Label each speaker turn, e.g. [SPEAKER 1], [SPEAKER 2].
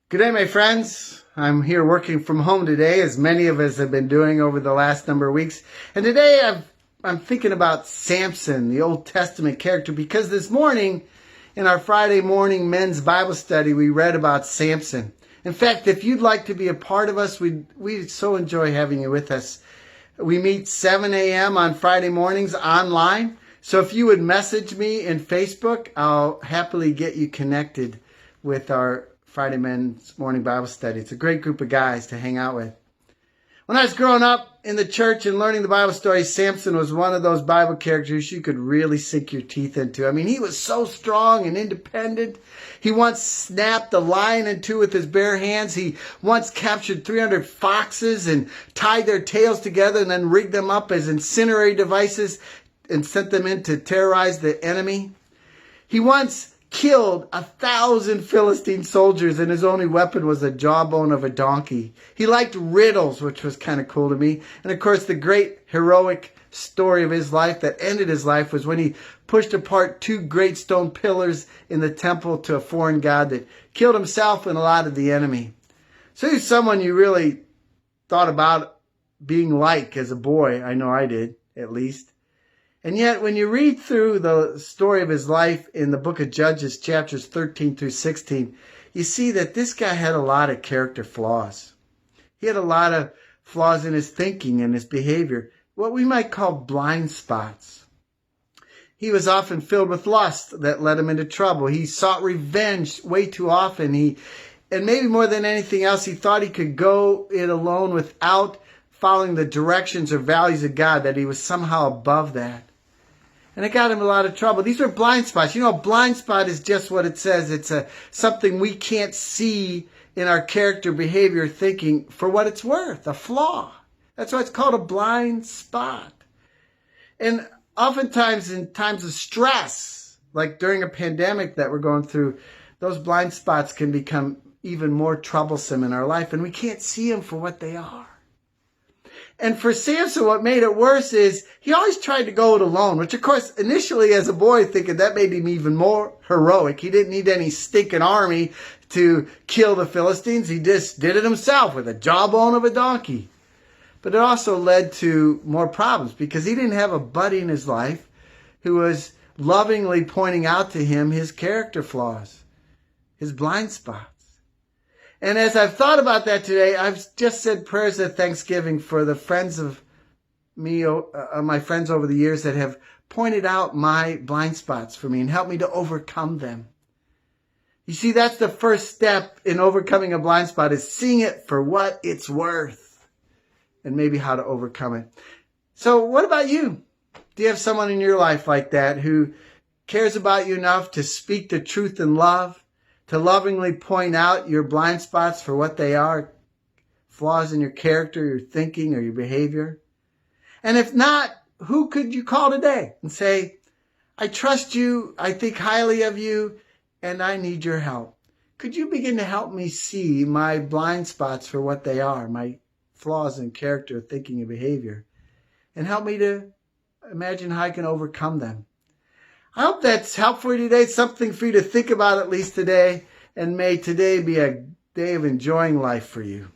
[SPEAKER 1] Good day, my friends. I'm here working from home today, as many of us have been doing over the last number of weeks. And today I'm thinking about Samson, the Old Testament character, because this morning in our Friday morning men's Bible study, we read about Samson. In fact, if you'd like to be a part of us, we so enjoy having you with us. We meet 7 a.m. on Friday mornings online. So if you would message me in Facebook, I'll happily get you connected with our Friday men's morning Bible study. It's a great group of guys to hang out with. When I was growing up in the church and learning the Bible story, Samson was one of those Bible characters you could really sink your teeth into. I mean, he was so strong and independent. He once snapped a lion in two with his bare hands. He once captured 300 foxes and tied their tails together and then rigged them up as incendiary devices and sent them in to terrorize the enemy. He once killed 1,000 Philistine soldiers, and his only weapon was a jawbone of a donkey. He liked riddles, which was kind of cool to me. And of course, the great heroic story of his life that ended his life was when he pushed apart 2 great stone pillars in the temple to a foreign god that killed himself and a lot of the enemy. So he's someone you really thought about being like as a boy. I know I did, at least. And yet, when you read through the story of his life in the book of Judges, chapters 13 through 16, you see that this guy had a lot of character flaws. He had a lot of flaws in his thinking and his behavior, what we might call blind spots. He was often filled with lust that led him into trouble. He sought revenge way too often. And maybe more than anything else, he thought he could go it alone without following the directions or values of God, that he was somehow above that. And it got him in a lot of trouble. These are blind spots. You know, a blind spot is just what it says. It's something we can't see in our character, behavior, thinking for what it's worth, a flaw. That's why it's called a blind spot. And oftentimes in times of stress, like during a pandemic that we're going through, those blind spots can become even more troublesome in our life, and we can't see them for what they are. And for Samson, what made it worse is he always tried to go it alone, which of course, initially as a boy, thinking that made him even more heroic. He didn't need any stinking army to kill the Philistines. He just did it himself with a jawbone of a donkey. But it also led to more problems because he didn't have a buddy in his life who was lovingly pointing out to him his character flaws, his blind spots. And as I've thought about that today, I've just said prayers of thanksgiving for the friends of me, my friends over the years that have pointed out my blind spots for me and helped me to overcome them. You see, that's the first step in overcoming a blind spot, is seeing it for what it's worth and maybe how to overcome it. So what about you? Do you have someone in your life like that who cares about you enough to speak the truth in love, to lovingly point out your blind spots for what they are, flaws in your character, your thinking, or your behavior? And if not, who could you call today and say, I trust you, I think highly of you, and I need your help? Could you begin to help me see my blind spots for what they are, my flaws in character, thinking, and behavior, and help me to imagine how I can overcome them? I hope that's helpful for you today. Something for you to think about at least today. And may today be a day of enjoying life for you.